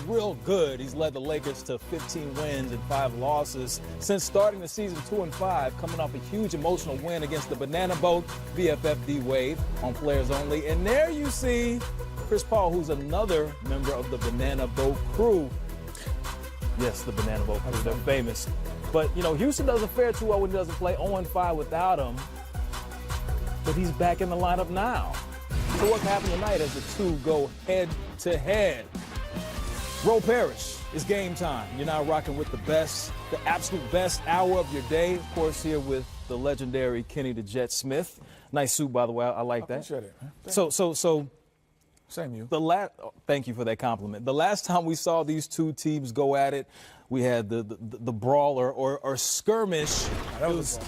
real good. He's led the Lakers to 15 wins and 5 losses since starting the season 2-5, coming off a huge emotional win against the Banana Boat, BFF D-Wade, on Players Only. And there you see Chris Paul, who's another member of the Banana Boat crew. Yes, the Banana Boat crew, they're famous. But, you know, Houston doesn't fare too well when he doesn't play 0-5 without him. But he's back in the lineup now. So what's happening tonight as the two go head-to-head? Roll Parrish, it's game time. You're now rocking with the best, the absolute best hour of your day. Of course, here with the legendary Kenny the Jet Smith. Nice suit, by the way. I like that. Appreciate it, man. So. Same you. Thank you for that compliment. The last time we saw these two teams go at it, we had the brawl or skirmish.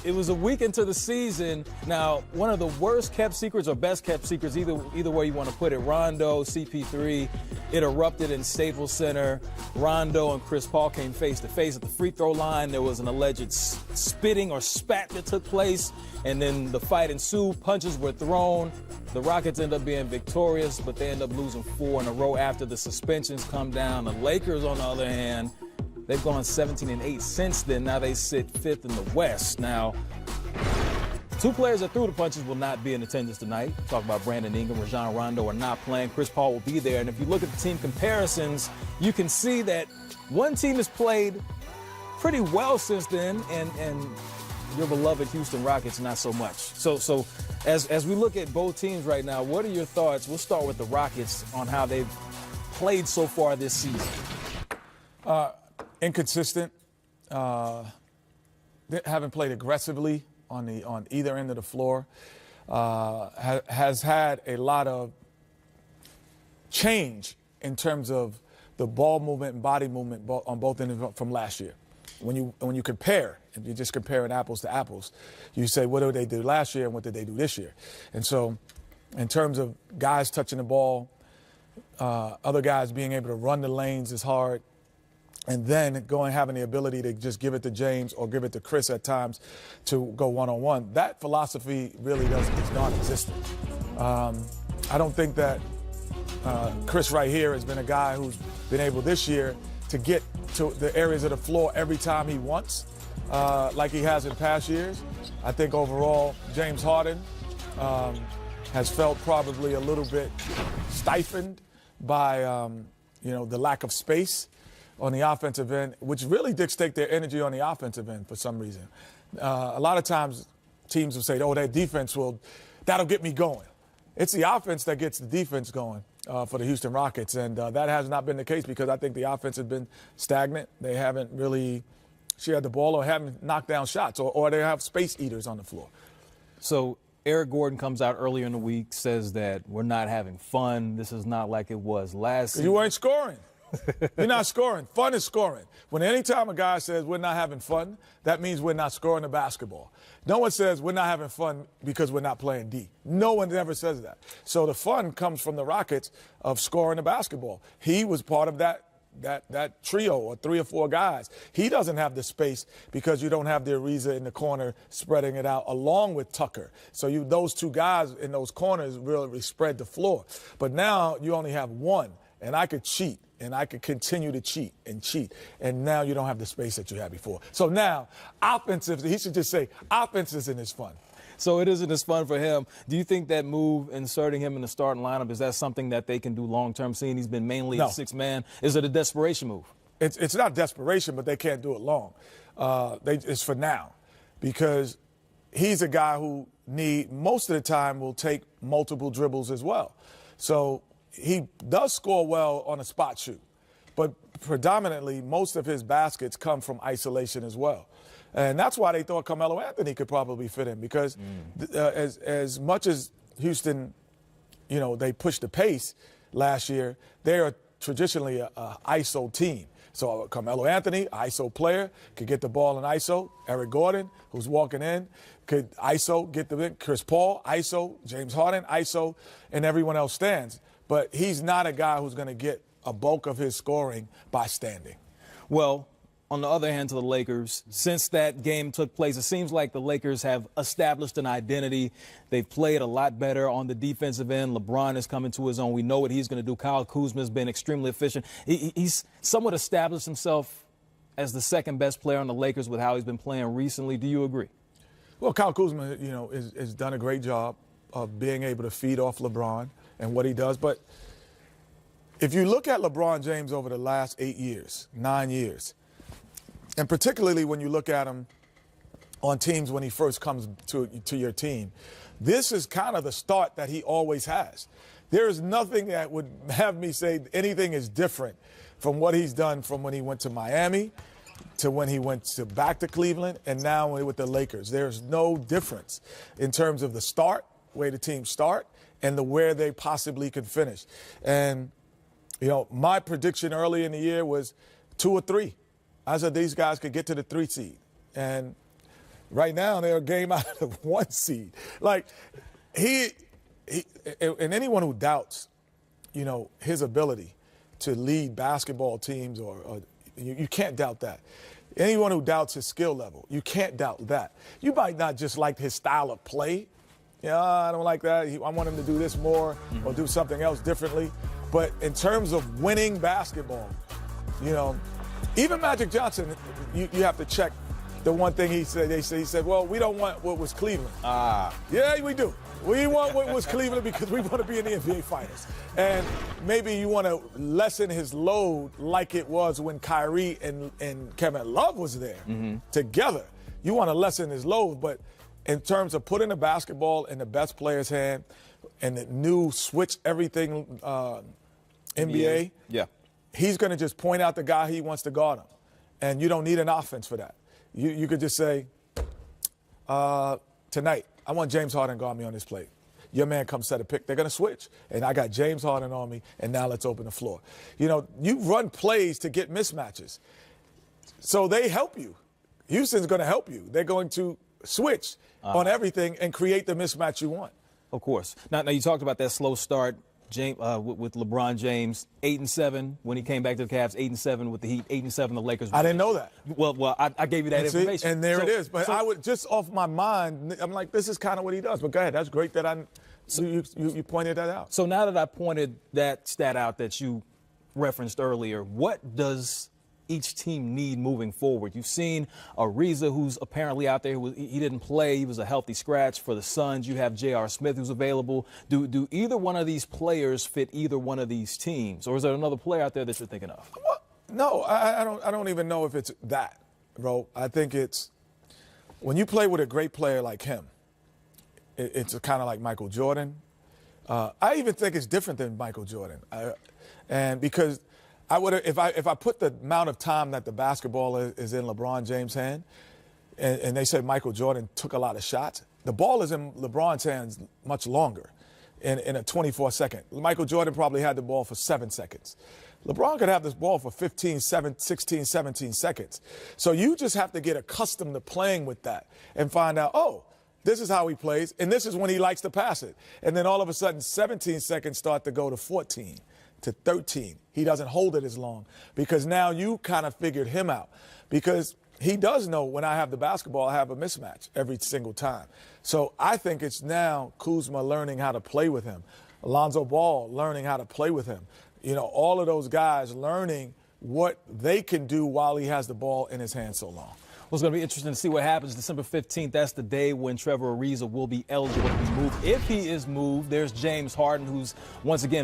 It was a week into the season. Now, one of the worst kept secrets or best kept secrets, either way you want to put it, Rondo, CP3, it erupted in Staples Center. Rondo and Chris Paul came face to face at the free throw line. There was an alleged spitting or spat that took place, and then the fight ensued. Punches were thrown. The Rockets end up being victorious, but they end up losing 4 in a row after the suspensions come down. The Lakers, on the other hand, they've gone 17-8 since then. Now they sit 5th in the West. Now, 2 players that threw the punches will not be in attendance tonight. Talk about Brandon Ingram, Rajon Rondo are not playing. Chris Paul will be there. And if you look at the team comparisons, you can see that one team has played pretty well since then, and your beloved Houston Rockets not so much. So as we look at both teams right now, what are your thoughts? We'll start with the Rockets on how they've played so far this season. Inconsistent. They haven't played aggressively on either end of the floor. Has had a lot of change in terms of the ball movement and body movement on both ends from last year. When you compare, if you're just comparing apples to apples, you say, what did they do last year and what did they do this year? And so in terms of guys touching the ball, other guys being able to run the lanes is hard, and then having the ability to just give it to James or give it to Chris at times to go one-on-one, that philosophy really is non-existent. I don't think that Chris right here has been a guy who's been able this year to get to the areas of the floor every time he wants, like he has in past years. I think overall, James Harden has felt probably a little bit stifled by the lack of space on the offensive end, which really dictates their energy on the offensive end for some reason. A lot of times teams will say, that defense that'll get me going. It's the offense that gets the defense going for the Houston Rockets, and that has not been the case because I think the offense has been stagnant. They haven't really shared the ball or haven't knocked down shots, or they have space eaters on the floor. So Eric Gordon comes out earlier in the week, says that we're not having fun. This is not like it was last season. You weren't scoring. You're not scoring. Fun is scoring. When anytime a guy says we're not having fun, that means we're not scoring the basketball. No one says we're not having fun because we're not playing D. No one ever says that. So the fun comes from the Rockets of scoring the basketball. He was part of that trio or 3 or 4 guys. He doesn't have the space because you don't have the Ariza in the corner spreading it out along with Tucker. So those 2 guys in those corners really spread the floor. But now you only have one, and I could cheat. And I could continue to cheat. And now you don't have the space that you had before. So now, he should just say, offense isn't as fun. So it isn't as fun for him. Do you think that move, inserting him in the starting lineup, is that something that they can do long-term, seeing he's been mainly a 6th man? Is it a desperation move? It's not desperation, but they can't do it long. It's for now. Because he's a guy who most of the time will take multiple dribbles as well. So he does score well on a spot shoot, but predominantly most of his baskets come from isolation as well. And that's why they thought Carmelo Anthony could probably fit in because as much as Houston, they pushed the pace last year, they are traditionally a ISO team. So Carmelo Anthony, ISO player, could get the ball in ISO. Eric Gordon, who's walking in, could ISO, get the Chris Paul, ISO, James Harden, ISO, and everyone else stands. But he's not a guy who's going to get a bulk of his scoring by standing. Well, on the other hand, to the Lakers, since that game took place, it seems like the Lakers have established an identity. They've played a lot better on the defensive end. LeBron is coming to his own. We know what he's going to do. Kyle Kuzma has been extremely efficient. He's somewhat established himself as the second best player on the Lakers with how he's been playing recently. Do you agree? Well, Kyle Kuzma, has done a great job of being able to feed off LeBron and what he does. But if you look at LeBron James over the last 8 years, 9 years, and particularly when you look at him on teams when he first comes to your team, this is kind of the start that he always has. There is nothing that would have me say anything is different from what he's done from when he went to Miami to when he went back to Cleveland and now with the Lakers. There's no difference in terms of the start, where the team start, and where they possibly could finish. And, my prediction early in the year was 2 or 3. I said these guys could get to the 3 seed. And right now they're a game out of 1 seed. Like, he and anyone who doubts, his ability to lead basketball teams or you can't doubt that. Anyone who doubts his skill level, you can't doubt that. You might not just like his style of play. I don't like that. I want him to do this more or do something else differently. But in terms of winning basketball, even Magic Johnson, you have to check the one thing he said. He said, well, we don't want what was Cleveland. Yeah, we do. We want what was Cleveland because we want to be in the NBA Finals. And maybe you want to lessen his load like it was when Kyrie and Kevin Love was there together. You want to lessen his load, but in terms of putting the basketball in the best player's hand and the new switch everything NBA, he's going to just point out the guy he wants to guard him. And you don't need an offense for that. You could just say, tonight, I want James Harden to guard me on this play. Your man comes set a pick. They're going to switch. And I got James Harden on me, and now let's open the floor. You run plays to get mismatches. So they help you. Houston's going to help you. They're going to switch on everything and create the mismatch you want. Of course. Now you talked about that slow start. With LeBron James, 8-7 when he came back to the Cavs, 8-7 with the Heat, 8-7 the Lakers. I didn't know that. Well, I gave you that information. And there it is. But I would just off my mind, I'm like, this is kind of what he does. But go ahead. That's great that you pointed that out. So now that I pointed that stat out that you referenced earlier, what does each team need moving forward? You've seen Ariza, who's apparently out there. He didn't play. He was a healthy scratch for the Suns. You have J.R. Smith, who's available. Do either one of these players fit either one of these teams? Or is there another player out there that you're thinking of? Well, no, I don't even know if it's that, bro. I think it's when you play with a great player like him, it's kind of like Michael Jordan. I even think it's different than Michael Jordan. And because I would if I put the amount of time that the basketball is in LeBron James' hand, and they said Michael Jordan took a lot of shots, the ball is in LeBron's hands much longer, in a 24-second. Michael Jordan probably had the ball for 7 seconds. LeBron could have this ball for 15, 16, 17 seconds. So you just have to get accustomed to playing with that and find out, this is how he plays, and this is when he likes to pass it. And then all of a sudden, 17 seconds start to go to 14. To 13. He doesn't hold it as long because now you kind of figured him out because he does know when I have the basketball, I have a mismatch every single time. So I think it's now Kuzma learning how to play with him, Alonzo Ball learning how to play with him. All of those guys learning what they can do while he has the ball in his hand so long. Well, it's going to be interesting to see what happens December 15th. That's the day when Trevor Ariza will be eligible to be moved. If he is moved, there's James Harden, who's once again